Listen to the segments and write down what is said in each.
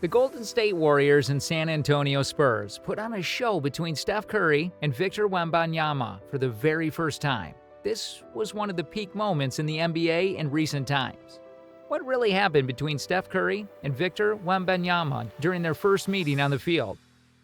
The Golden State Warriors and San Antonio Spurs put on a show between Steph Curry and Victor Wembanyama for the very first time. This was one of the peak moments in the NBA in recent times. What really happened between Steph Curry and Victor Wembanyama during their first meeting on the field?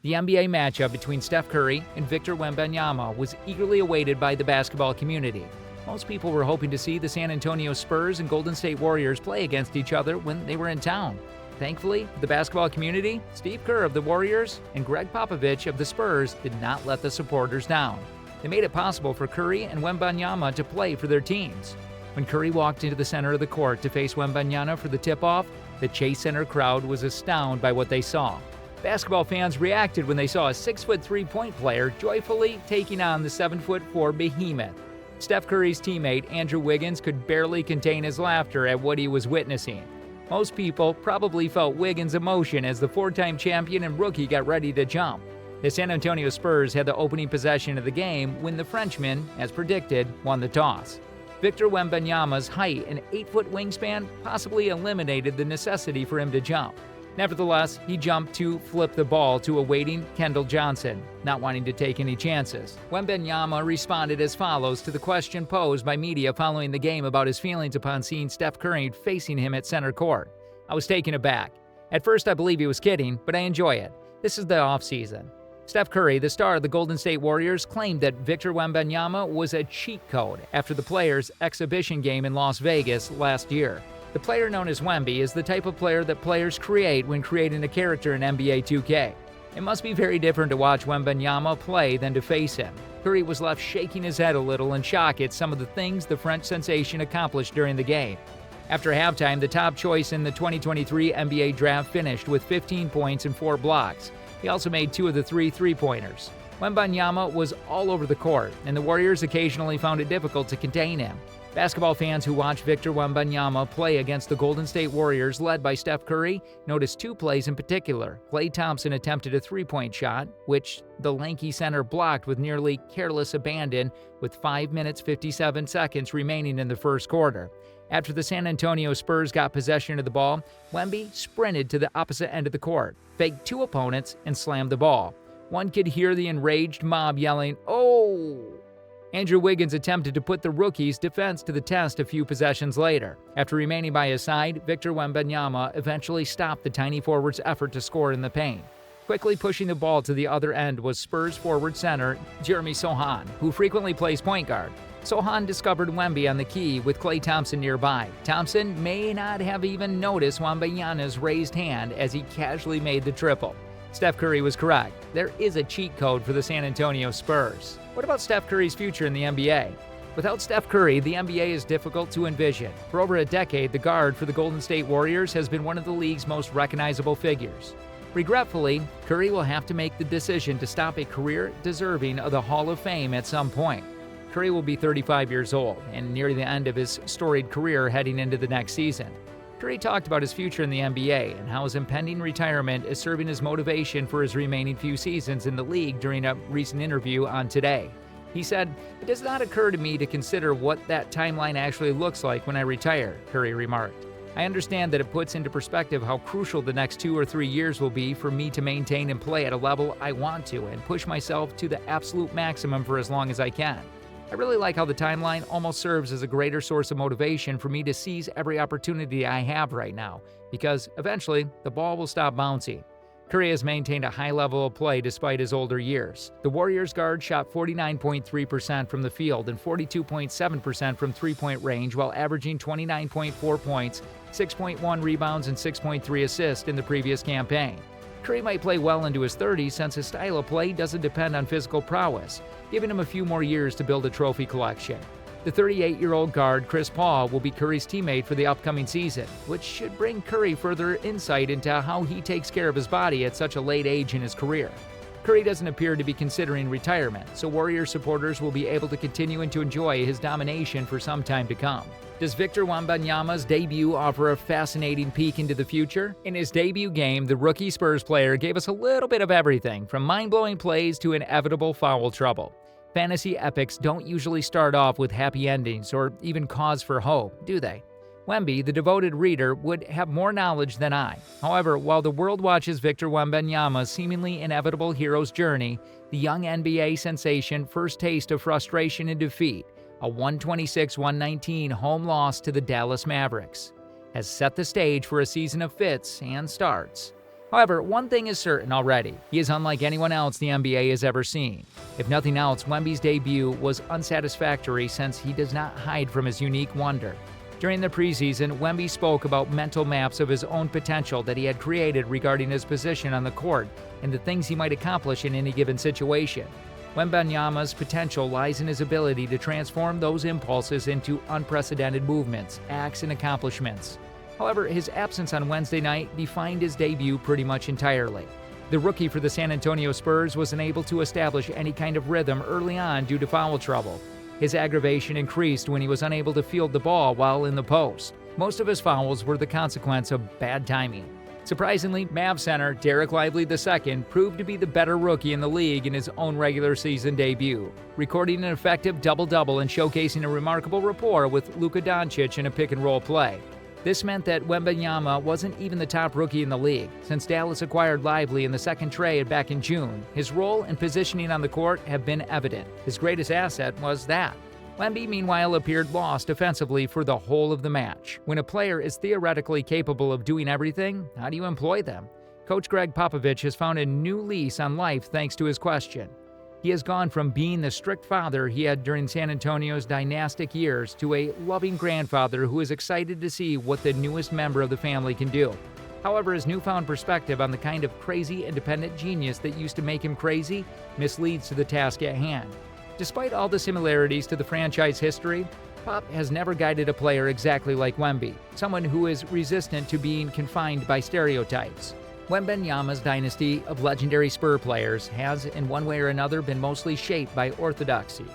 The NBA matchup between Steph Curry and Victor Wembanyama was eagerly awaited by the basketball community. Most people were hoping to see the San Antonio Spurs and Golden State Warriors play against each other when they were in town. Thankfully, for the basketball community, Steve Kerr of the Warriors and Greg Popovich of the Spurs did not let the supporters down. They made it possible for Curry and Wembanyama to play for their teams. When Curry walked into the center of the court to face Wembanyama for the tip-off, the Chase Center crowd was astounded by what they saw. Basketball fans reacted when they saw a 6-foot three-point player joyfully taking on the 7'4" behemoth. Steph Curry's teammate Andrew Wiggins could barely contain his laughter at what he was witnessing. Most people probably felt Wiggins' emotion as the four-time champion and rookie got ready to jump. The San Antonio Spurs had the opening possession of the game when the Frenchman, as predicted, won the toss. Victor Wembanyama's height and 8-foot wingspan possibly eliminated the necessity for him to jump. Nevertheless, he jumped to flip the ball to a waiting Kendall Johnson, not wanting to take any chances. Wembanyama responded as follows to the question posed by media following the game about his feelings upon seeing Steph Curry facing him at center court. "I was taken aback. At first I believe he was kidding, but I enjoy it. This is the offseason." Steph Curry, the star of the Golden State Warriors, claimed that Victor Wembanyama was a cheat code after the players' exhibition game in Las Vegas last year. The player known as Wemby is the type of player that players create when creating a character in NBA 2K. It must be very different to watch Wembanyama play than to face him. Curry was left shaking his head a little in shock at some of the things the French sensation accomplished during the game. After halftime, the top choice in the 2023 NBA draft finished with 15 points and 4 blocks. He also made 2 of the 3 three-pointers. Wembanyama was all over the court, and the Warriors occasionally found it difficult to contain him. Basketball fans who watched Victor Wembanyama play against the Golden State Warriors led by Steph Curry noticed 2 plays in particular. Klay Thompson attempted a three-point shot, which the lanky center blocked with nearly careless abandon with 5 minutes 57 seconds remaining in the first quarter. After the San Antonio Spurs got possession of the ball, Wemby sprinted to the opposite end of the court, faked 2 opponents, and slammed the ball. One could hear the enraged mob yelling, "Oh!" Andrew Wiggins attempted to put the rookie's defense to the test a few possessions later. After remaining by his side, Victor Wembanyama eventually stopped the tiny forward's effort to score in the paint. Quickly pushing the ball to the other end was Spurs forward center Jeremy Sohan, who frequently plays point guard. Sohan discovered Wemby on the key with Klay Thompson nearby. Thompson may not have even noticed Wembanyama's raised hand as he casually made the triple. Steph Curry was correct. There is a cheat code for the San Antonio Spurs. What about Steph Curry's future in the NBA? Without Steph Curry, the NBA is difficult to envision. For over a decade, the guard for the Golden State Warriors has been one of the league's most recognizable figures. Regretfully, Curry will have to make the decision to stop a career deserving of the Hall of Fame at some point. Curry will be 35 years old and near the end of his storied career heading into the next season. Curry talked about his future in the NBA and how his impending retirement is serving as motivation for his remaining few seasons in the league during a recent interview on Today. He said, "It does not occur to me to consider what that timeline actually looks like when I retire," Curry remarked. "I understand that it puts into perspective how crucial the next 2 or 3 years will be for me to maintain and play at a level I want to and push myself to the absolute maximum for as long as I can. I really like how the timeline almost serves as a greater source of motivation for me to seize every opportunity I have right now, because eventually the ball will stop bouncing." Curry has maintained a high level of play despite his older years. The Warriors guard shot 49.3% from the field and 42.7% from three-point range while averaging 29.4 points, 6.1 rebounds, and 6.3 assists in the previous campaign. Curry might play well into his 30s since his style of play doesn't depend on physical prowess, giving him a few more years to build a trophy collection. The 38-year-old guard, Chris Paul, will be Curry's teammate for the upcoming season, which should bring Curry further insight into how he takes care of his body at such a late age in his career. Curry doesn't appear to be considering retirement, so Warriors supporters will be able to continue to enjoy his domination for some time to come. Does Victor Wembanyama's debut offer a fascinating peek into the future? In his debut game, the rookie Spurs player gave us a little bit of everything, from mind-blowing plays to inevitable foul trouble. Fantasy epics don't usually start off with happy endings or even cause for hope, do they? Wemby, the devoted reader, would have more knowledge than I. However, while the world watches Victor Wembanyama's seemingly inevitable hero's journey, the young NBA sensation first taste of frustration and defeat, a 126-119 home loss to the Dallas Mavericks, has set the stage for a season of fits and starts. However, one thing is certain already. He is unlike anyone else the NBA has ever seen. If nothing else, Wemby's debut was unsatisfactory since he does not hide from his unique wonder. During the preseason, Wemby spoke about mental maps of his own potential that he had created regarding his position on the court and the things he might accomplish in any given situation. Wembanyama's potential lies in his ability to transform those impulses into unprecedented movements, acts, and accomplishments. However, his absence on Wednesday night defined his debut pretty much entirely. The rookie for the San Antonio Spurs was unable to establish any kind of rhythm early on due to foul trouble. His aggravation increased when he was unable to field the ball while in the post. Most of his fouls were the consequence of bad timing. Surprisingly, Mavs center Derek Lively II proved to be the better rookie in the league in his own regular season debut, recording an effective double-double and showcasing a remarkable rapport with Luka Doncic in a pick-and-roll play. This meant that Wembanyama wasn't even the top rookie in the league. Since Dallas acquired Lively in the second trade back in June, his role and positioning on the court have been evident. His greatest asset was that. Wemby, meanwhile, appeared lost defensively for the whole of the match. When a player is theoretically capable of doing everything, how do you employ them? Coach Greg Popovich has found a new lease on life thanks to his question. He has gone from being the strict father he had during San Antonio's dynastic years to a loving grandfather who is excited to see what the newest member of the family can do. However, his newfound perspective on the kind of crazy independent genius that used to make him crazy misleads to the task at hand. Despite all the similarities to the franchise history, Pop has never guided a player exactly like Wemby, someone who is resistant to being confined by stereotypes. Wembanyama's dynasty of legendary Spur players has, in one way or another, been mostly shaped by orthodoxy.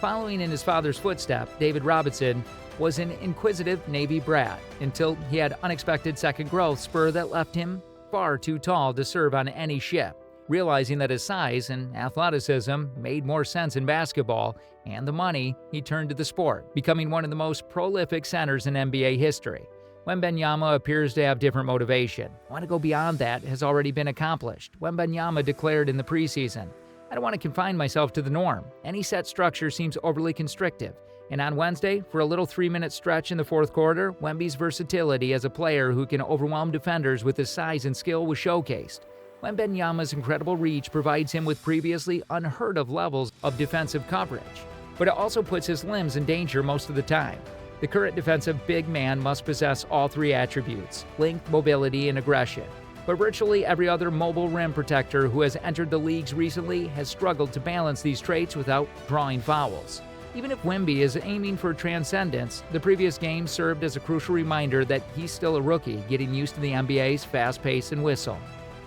Following in his father's footsteps, David Robinson was an inquisitive Navy brat until he had unexpected second growth spur that left him far too tall to serve on any ship. Realizing that his size and athleticism made more sense in basketball and the money, he turned to the sport, becoming one of the most prolific centers in NBA history. Wembanyama appears to have different motivation. "I want to go beyond that has already been accomplished," Wembanyama declared in the preseason. "I don't want to confine myself to the norm. Any set structure seems overly constrictive." And on Wednesday, for a little 3-minute stretch in the fourth quarter, Wemby's versatility as a player who can overwhelm defenders with his size and skill was showcased. Wembanyama's incredible reach provides him with previously unheard of levels of defensive coverage, but it also puts his limbs in danger most of the time. The current defensive big man must possess all three attributes: length, mobility, and aggression. But virtually every other mobile rim protector who has entered the leagues recently has struggled to balance these traits without drawing fouls. Even if Wemby is aiming for transcendence, the previous game served as a crucial reminder that he's still a rookie, getting used to the NBA's fast pace and whistle.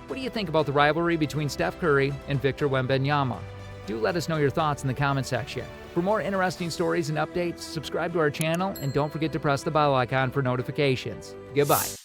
What do you think about the rivalry between Steph Curry and Victor Wembanyama? Do let us know your thoughts in the comment section. For more interesting stories and updates, subscribe to our channel and don't forget to press the bell icon for notifications. Goodbye.